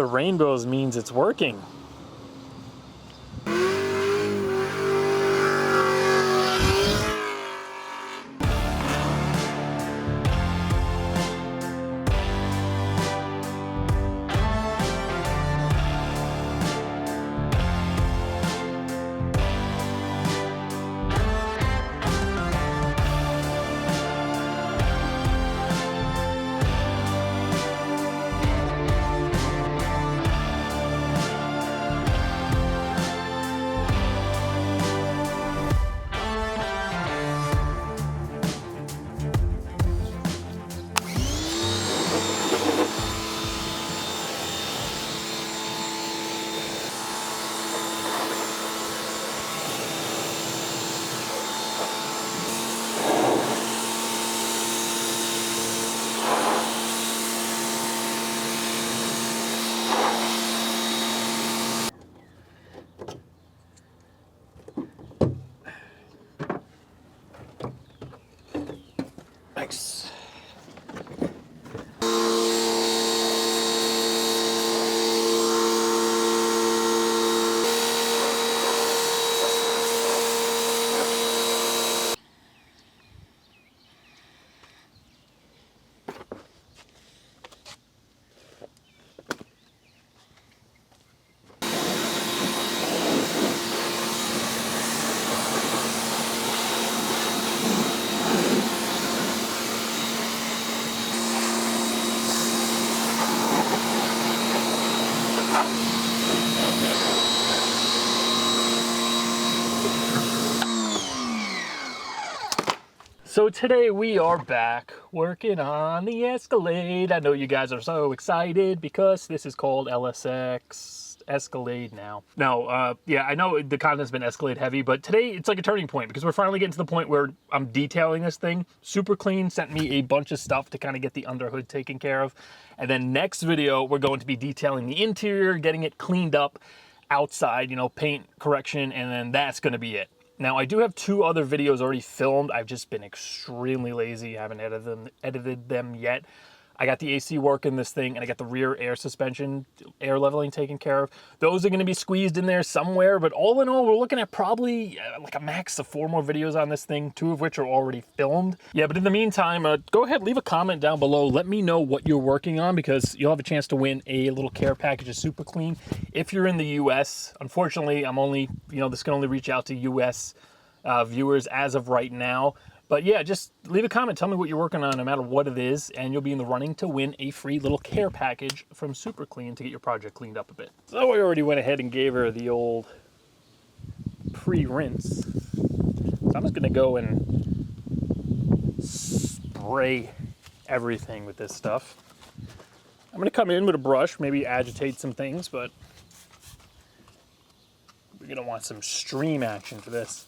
The rainbows means it's working. Nice. So today we are back working on the Escalade. I know you guys are so excited because this is called LSX Escalade now. Yeah, I know the content's been Escalade heavy, but today it's like a turning point because we're finally getting to the point where I'm detailing this thing. Super Clean sent me a bunch of stuff to kind of get the underhood taken care of. And then next video, we're going to be detailing the interior, getting it cleaned up outside, you know, paint correction, and then that's going to be it. Now, I do have 2 other videos already filmed. I've just been extremely lazy. I haven't edited them yet. I got the AC working this thing, and I got the rear air suspension, air leveling taken care of. Those are going to be squeezed in there somewhere, but all in all, we're looking at probably like a max of 4 more videos on this thing, 2 of which are already filmed. Yeah, but in the meantime, go ahead, leave a comment down below. Let me know what you're working on because you'll have a chance to win a little care package of Super Clean. If you're in the US, unfortunately, I'm only, this can only reach out to US viewers as of right now. But yeah, just leave a comment. Tell me what you're working on, no matter what it is, and you'll be in the running to win a free little care package from Super Clean to get your project cleaned up a bit. So I already went ahead and gave her the old pre-rinse. So I'm just going to go and spray everything with this stuff. I'm going to come in with a brush, maybe agitate some things, but we're going to want some stream action for this.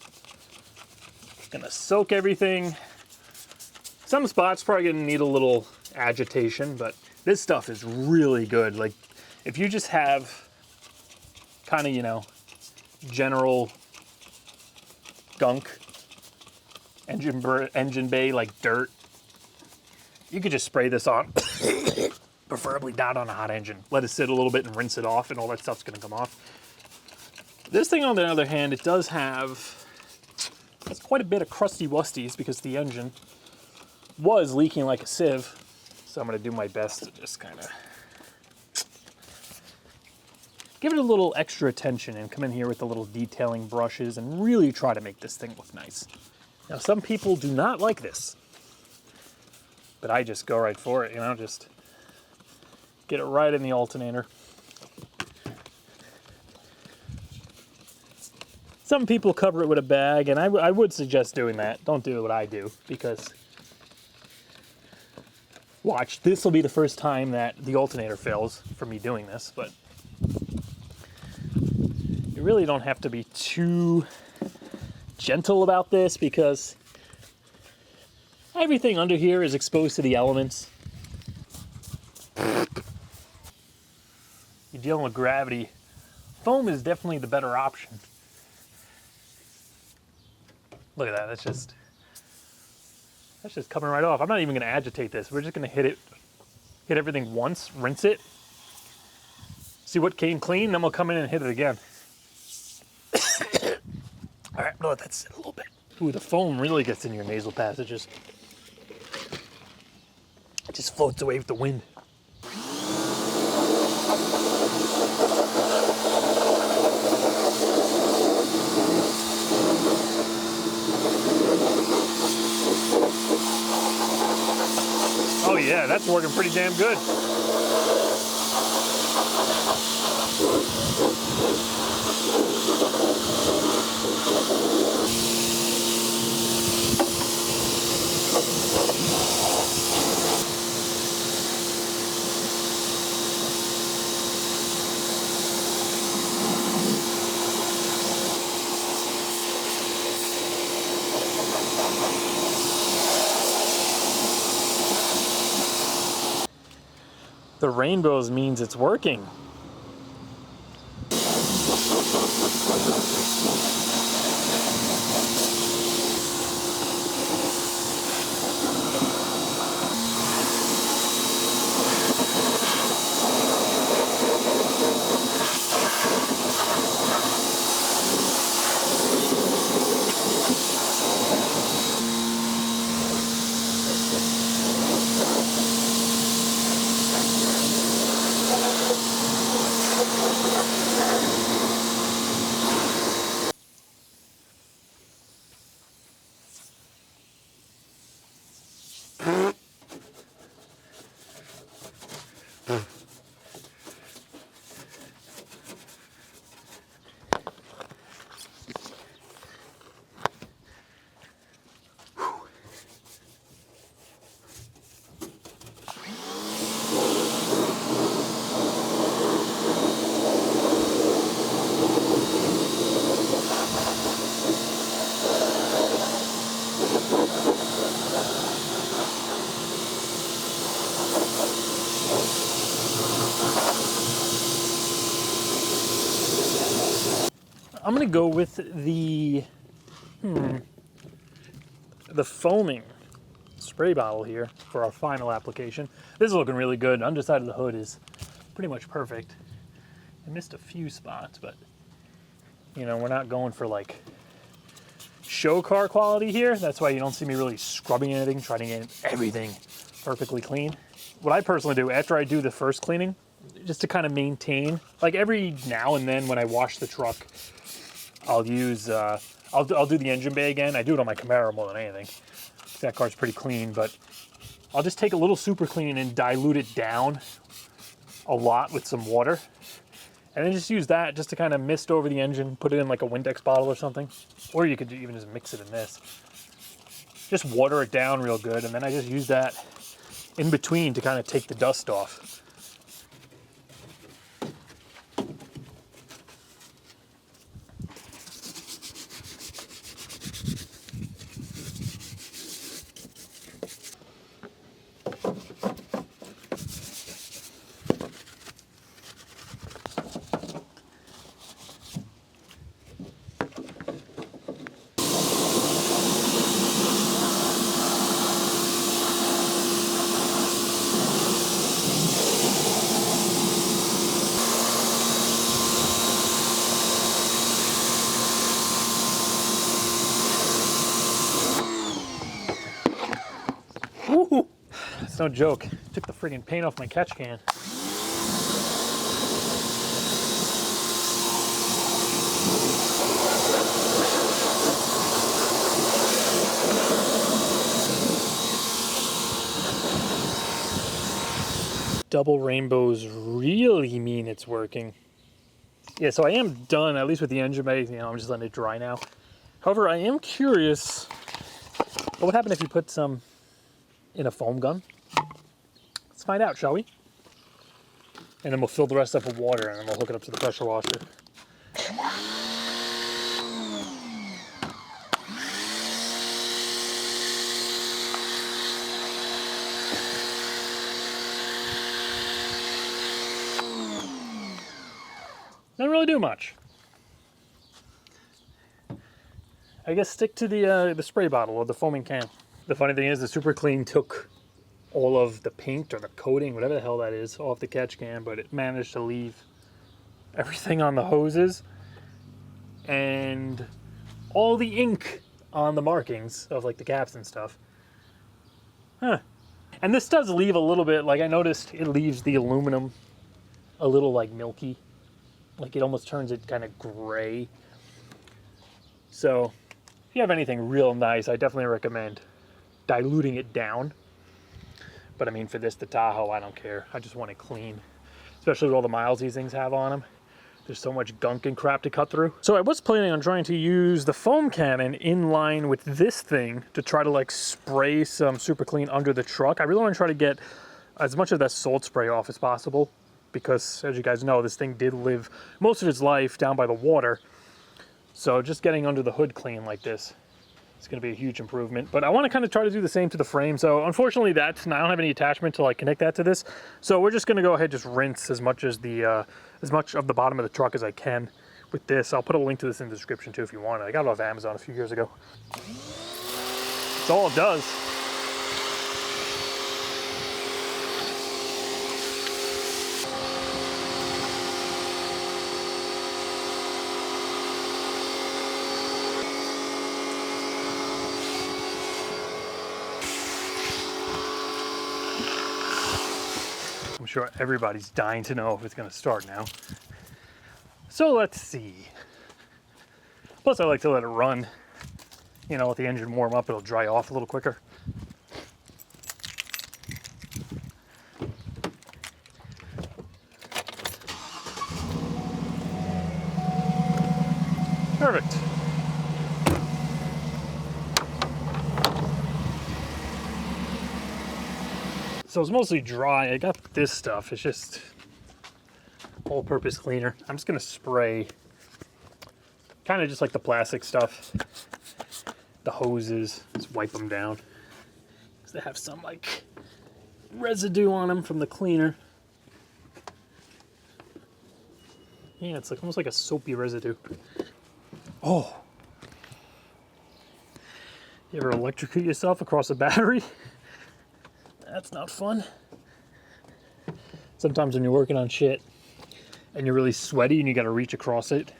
Gonna soak everything. Some spots probably gonna need a little agitation, but this stuff is really good. Like, if you just have kind of, general gunk, engine bay, like dirt, you could just spray this on, preferably not on a hot engine. Let it sit a little bit and rinse it off, and all that stuff's gonna come off. This thing, on the other hand, it does have quite a bit of crusty wusties because the engine was leaking like a sieve. So I'm going to do my best to just kind of give it a little extra attention and come in here with the little detailing brushes and really try to make this thing look nice. Now, some people do not like this, but I just go right for it, just get it right in the alternator. Some people cover it with a bag, and I would suggest doing that. Don't do what I do, because watch, this will be the first time that the alternator fails for me doing this, but you really don't have to be too gentle about this because everything under here is exposed to the elements. You're dealing with gravity. Foam is definitely the better option. Look at that, that's just coming right off. I'm not even gonna agitate this. We're just gonna hit everything once, rinse it, see what came clean, then we'll come in and hit it again. All right, let that sit a little bit. Ooh, the foam really gets in your nasal passages. It just floats away with the wind. Oh yeah, that's working pretty damn good. The rainbows means it's working. I'm gonna go with the foaming spray bottle here for our final application. This is looking really good. Underside of the hood is pretty much perfect. I missed a few spots, but you know, we're not going for like show car quality here. That's why you don't see me really scrubbing anything, trying to get everything perfectly clean. What I personally do after I do the first cleaning, just to kind of maintain, like every now and then when I wash the truck, I'll use, I'll do the engine bay again. I do it on my Camaro more than anything. That car's pretty clean, but I'll just take a little super clean and dilute it down a lot with some water. And then just use that just to kind of mist over the engine, put it in like a Windex bottle or something. Or you could even just mix it in this. Just water it down real good, and then I just use that in between to kind of take the dust off. Woo-hoo. It's no joke. Took the friggin' paint off my catch can. Double rainbows really mean it's working. Yeah, so I am done, at least with the engine bay. You know, I'm just letting it dry now. However, I am curious, what would happen if you put some in a foam gun? Let's find out, shall we? And then we'll fill the rest up with water, and then we'll hook it up to the pressure washer. Doesn't really do much. I guess stick to the spray bottle or the foaming can. The funny thing is, the Super Clean took all of the paint or the coating, whatever the hell that is, off the catch can, but it managed to leave everything on the hoses and all the ink on the markings of like the caps and stuff. Huh. And this does leave a little bit, like I noticed it leaves the aluminum a little like milky. Like it almost turns it kind of gray. So if you have anything real nice, I definitely recommend diluting it down. But I mean, for this, the Tahoe, I don't care. I just want it clean, especially with all the miles these things have on them. There's so much gunk and crap to cut through. So I was planning on trying to use the foam cannon in line with this thing to try to like spray some super clean under the truck. I really want to try to get as much of that salt spray off as possible because, as you guys know, this thing did live most of its life down by the water. So just getting under the hood clean like this, it's going to be a huge improvement. But I want to kind of try to do the same to the frame. So unfortunately I don't have any attachment to like connect that to this. So we're just going to go ahead and just rinse as much of the bottom of the truck as I can with this. I'll put a link to this in the description too if you want it. I got it off Amazon a few years ago. That's all it does. I'm sure everybody's dying to know if it's going to start now. So let's see. Plus I like to let it run. You know, let the engine warm up, it'll dry off a little quicker. Perfect. So it's mostly dry. I got this stuff. It's just all-purpose cleaner. I'm just gonna spray kind of just like the plastic stuff, the hoses, just wipe them down because they have some like residue on them from the cleaner. Yeah, it's like almost like a soapy residue. Oh, you ever electrocute yourself across a battery? That's not fun. Sometimes when you're working on shit and you're really sweaty and you gotta reach across it.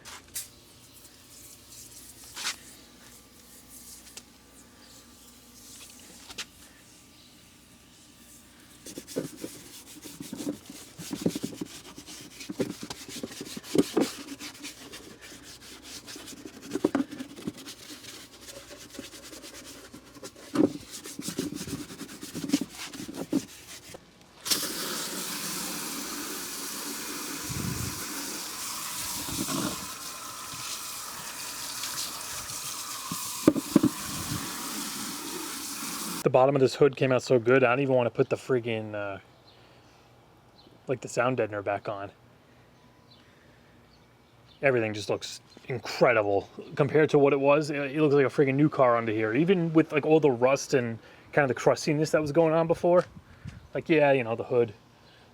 The bottom of this hood came out so good, I don't even want to put the friggin' like the sound deadener back on. Everything just looks incredible compared to what it was. It looks like a friggin' new car under here, even with like all the rust and kind of the crustiness that was going on before. Like, yeah, you know, the hood,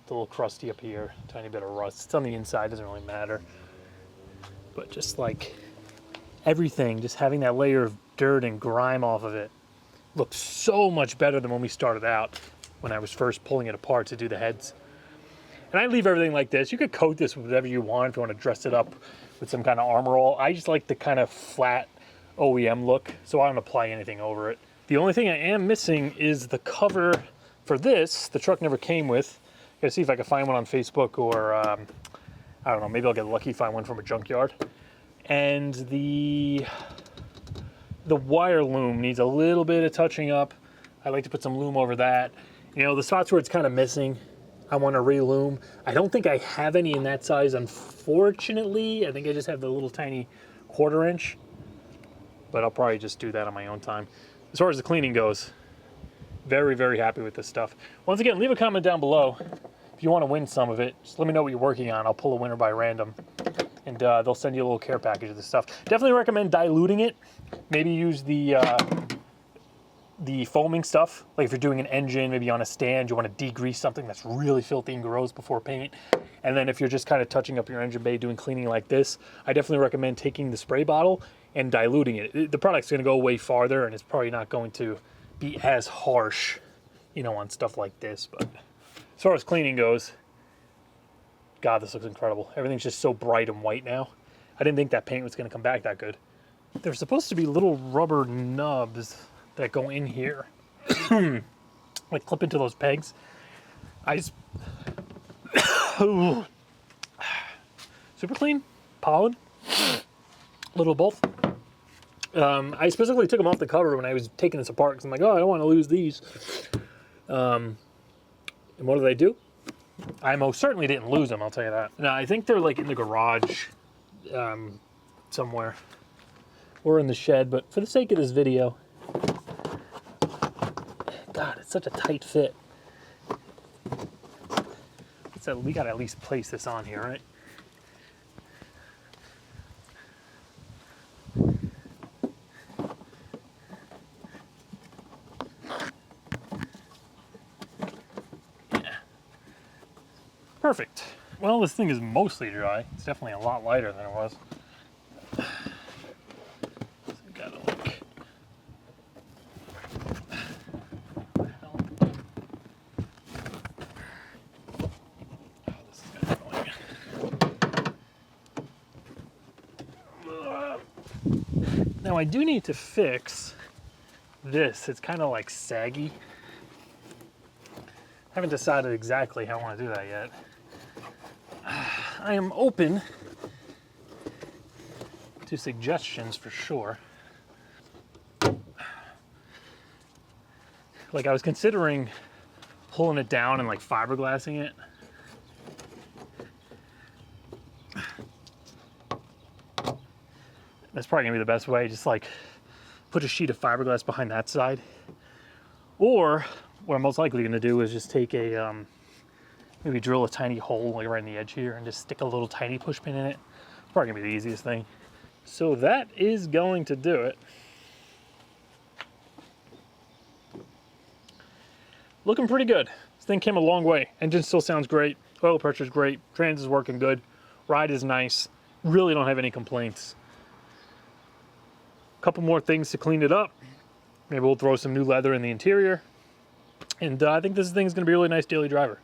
it's a little crusty up here, tiny bit of rust. It's on the inside, doesn't really matter. But just like everything, just having that layer of dirt and grime off of it looks so much better than when we started out, when I was first pulling it apart to do the heads. And I leave everything like this. You could coat this with whatever you want if you want to dress it up with some kind of armor all. I just like the kind of flat OEM look, so I don't apply anything over it. The only thing I am missing is the cover for this. The truck never came with. Gotta see if I can find one on Facebook or, I don't know, maybe I'll get lucky, find one from a junkyard. And the wire loom needs a little bit of touching up. I like to put some loom over that. You know, the spots where it's kind of missing, I want to re-loom. I don't think I have any in that size, unfortunately. I think I just have the little tiny 1/4 inch, but I'll probably just do that on my own time. As far as the cleaning goes, very, very happy with this stuff. Once again, leave a comment down below if you want to win some of it. Just let me know what you're working on. I'll pull a winner by random, and they'll send you a little care package of this stuff. Definitely recommend diluting it. Maybe use the foaming stuff. Like if you're doing an engine, maybe on a stand, you want to degrease something that's really filthy and gross before paint. And then if you're just kind of touching up your engine bay, doing cleaning like this, I definitely recommend taking the spray bottle and diluting it. The product's going to go way farther, and it's probably not going to be as harsh, you know, on stuff like this. But as far as cleaning goes, God, this looks incredible. Everything's just so bright and white now. I didn't think that paint was going to come back that good. There's supposed to be little rubber nubs that go in here. Like clip into those pegs. I just... Super clean, pollen, a little of both. I specifically took them off the cover when I was taking this apart because I'm like, oh, I don't want to lose these. And what do they do? I most certainly didn't lose them, I'll tell you that. No, I think they're like in the garage somewhere. Or in the shed, but for the sake of this video, God, it's such a tight fit. So we gotta at least place this on here, right? Yeah. Perfect. Well, this thing is mostly dry. It's definitely a lot lighter than it was. So we gotta like... Now I do need to fix this. It's kind of like saggy. Haven't decided exactly how I want to do that yet. I am open to suggestions for sure. Like I was considering pulling it down and like fiberglassing it. That's probably gonna be the best way, just like put a sheet of fiberglass behind that side. Or what I'm most likely gonna do is just take a, maybe drill a tiny hole like right in the edge here and just stick a little tiny push pin in it. Probably gonna be the easiest thing. So that is going to do it. Looking pretty good. This thing came a long way. Engine still sounds great. Oil pressure's great. Trans is working good. Ride is nice. Really don't have any complaints. Couple more things to clean it up. Maybe we'll throw some new leather in the interior. And I think this thing is going to be a really nice daily driver.